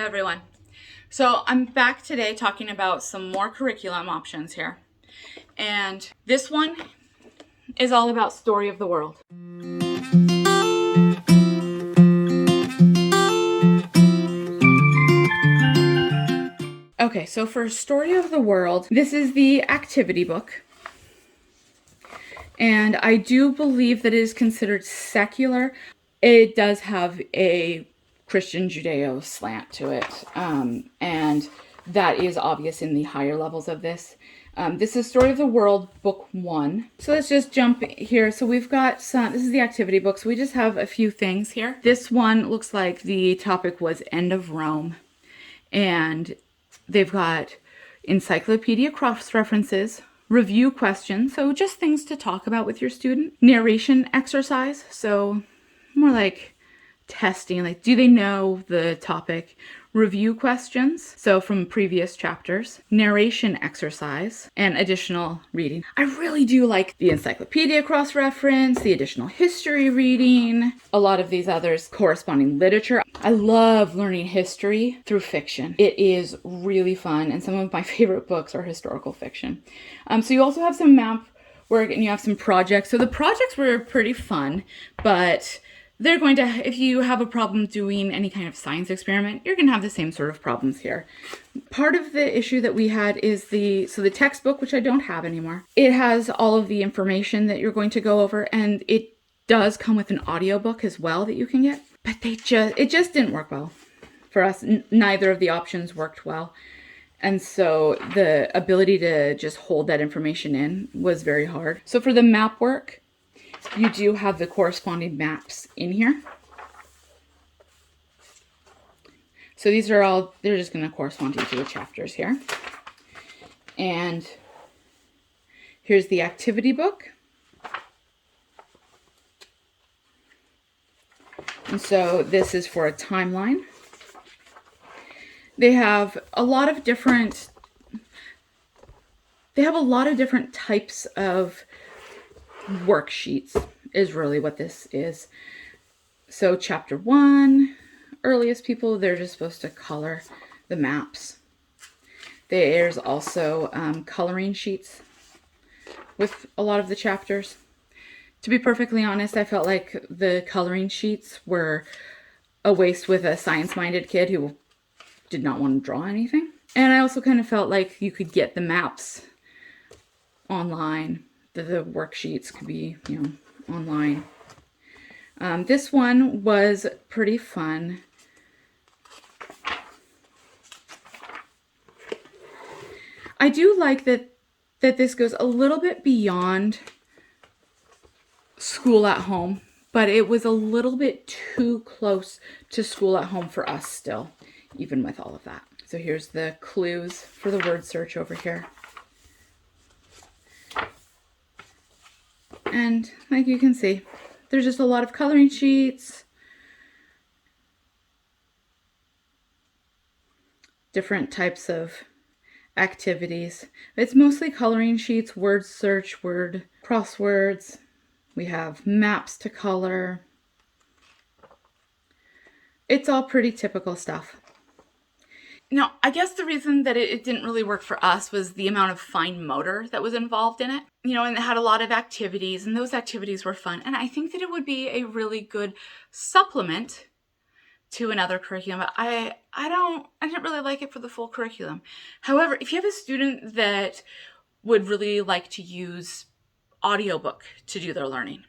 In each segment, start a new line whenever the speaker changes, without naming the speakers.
Hey everyone. So I'm back today talking about some more curriculum options here. And this one is all about Story of the World. Okay, so for Story of the World, this is the activity book. And I do believe that it is considered secular. It does have a Christian Judeo slant to it. And that is obvious in the higher levels of this. This is Story of the World, Book 1. So let's just jump here. So we've got this is the activity book. So we just have a few things here. This one looks like the topic was End of Rome. And they've got encyclopedia cross-references, review questions, so just things to talk about with your student, narration exercise, so more like testing, like do they know the topic, review questions, so from previous chapters, narration exercise, and additional reading. I really do like the encyclopedia cross-reference, the additional history reading, a lot of these others, corresponding literature. I love learning history through fiction. It is really fun, and some of my favorite books are historical fiction. So you also have some map work and you have some projects. So the projects were pretty fun, but they're going to, if you have a problem doing any kind of science experiment, you're going to have the same sort of problems here. Part of the issue that we had is the textbook, which I don't have anymore. It has all of the information that you're going to go over, and it does come with an audiobook as well that you can get. But it just didn't work well for us. Neither of the options worked well. And so the ability to just hold that information in was very hard. So for the map work, you do have the corresponding maps in here. So these are all, they're just going to correspond to each of the chapters here. And here's the activity book. And so this is for a timeline. They have a lot of different types of worksheets is really what this is. So chapter 1, earliest people, they're just supposed to color the maps. There's also coloring sheets with a lot of the chapters. To be perfectly honest, I felt like the coloring sheets were a waste with a science-minded kid who did not want to draw anything. And I also kind of felt like you could get the maps online. The worksheets could be, online. This one was pretty fun. I do like that this goes a little bit beyond school at home, but it was a little bit too close to school at home for us still, even with all of that. So here's the clues for the word search over here. And like you can see, there's just a lot of coloring sheets, different types of activities. It's mostly coloring sheets, word search, word crosswords. We have maps to color. It's all pretty typical stuff. Now, I guess the reason that it didn't really work for us was the amount of fine motor that was involved in it. And it had a lot of activities, and those activities were fun. And I think that it would be a really good supplement to another curriculum, but I didn't really like it for the full curriculum. However, if you have a student that would really like to use audiobook to do their learning,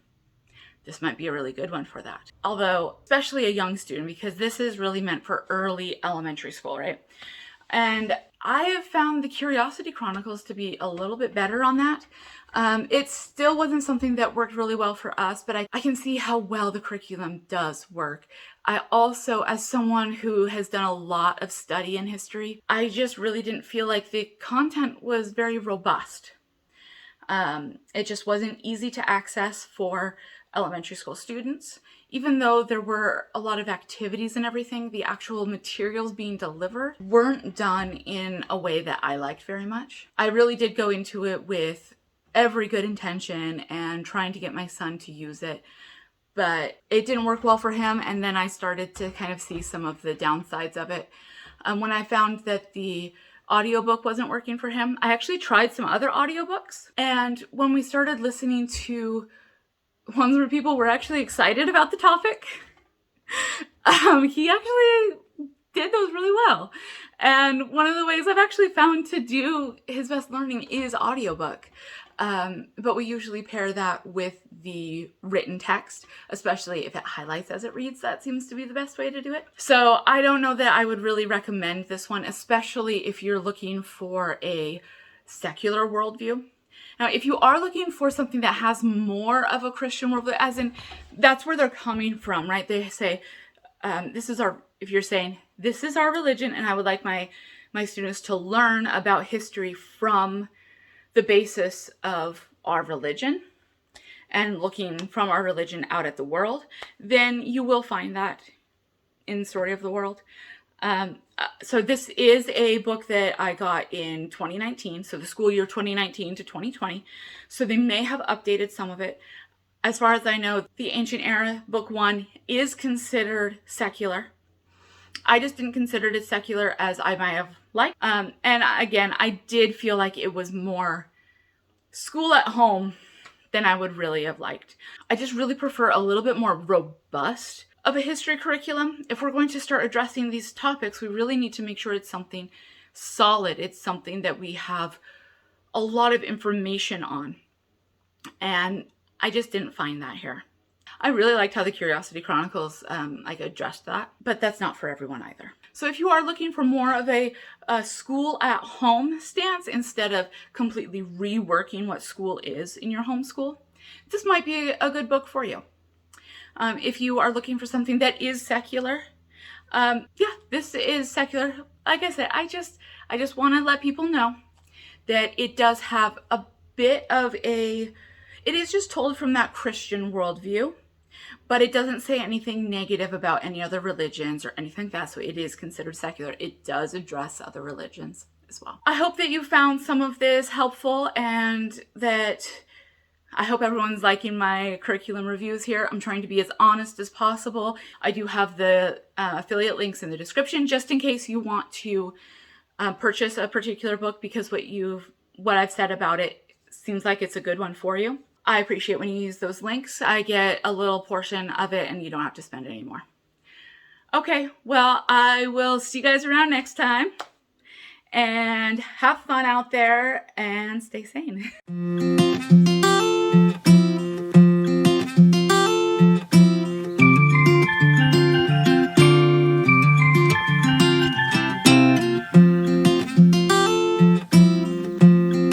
this might be a really good one for that. Although, especially a young student, because this is really meant for early elementary school, right? And I have found the Curiosity Chronicles to be a little bit better on that. It still wasn't something that worked really well for us, but I can see how well the curriculum does work. I also, as someone who has done a lot of study in history, I just really didn't feel like the content was very robust. It just wasn't easy to access for elementary school students. Even though there were a lot of activities and everything, the actual materials being delivered weren't done in a way that I liked very much. I really did go into it with every good intention and trying to get my son to use it, but it didn't work well for him, and then I started to kind of see some of the downsides of it. When I found that the audiobook wasn't working for him, I actually tried some other audiobooks. And when we started listening to ones where people were actually excited about the topic, he actually did those really well. And one of the ways I've actually found to do his best learning is audiobook. But we usually pair that with the written text, especially if it highlights as it reads. That seems to be the best way to do it. So I don't know that I would really recommend this one, especially if you're looking for a secular worldview. Now, if you are looking for something that has more of a Christian worldview, as in that's where they're coming from, right? They say, if you're saying, this is our religion, and I would like my students to learn about history from the basis of our religion and looking from our religion out at the world, then you will find that in Story of the World. So this is a book that I got in 2019, so the school year 2019 to 2020. So they may have updated some of it. As far as I know, the Ancient Era, Book 1, is considered secular. I just didn't consider it as secular as I might have liked. And again, I did feel like it was more school at home than I would really have liked. I just really prefer a little bit more robust of a history curriculum. If we're going to start addressing these topics, we really need to make sure it's something solid. It's something that we have a lot of information on. And I just didn't find that here. I really liked how the Curiosity Chronicles addressed that, but that's not for everyone either. So if you are looking for more of a school at home stance instead of completely reworking what school is in your homeschool, this might be a good book for you. If you are looking for something that is secular, this is secular. Like I said, I just want to let people know that it does have a bit of it is just told from that Christian worldview, but it doesn't say anything negative about any other religions or anything like that, so it is considered secular. It does address other religions as well. I hope that you found some of this helpful, and that I hope everyone's liking my curriculum reviews here. I'm trying to be as honest as possible. I do have the affiliate links in the description, just in case you want to purchase a particular book, because what I've said about it seems like it's a good one for you. I appreciate when you use those links. I get a little portion of it and you don't have to spend any more. Okay, well, I will see you guys around next time. And have fun out there and stay sane.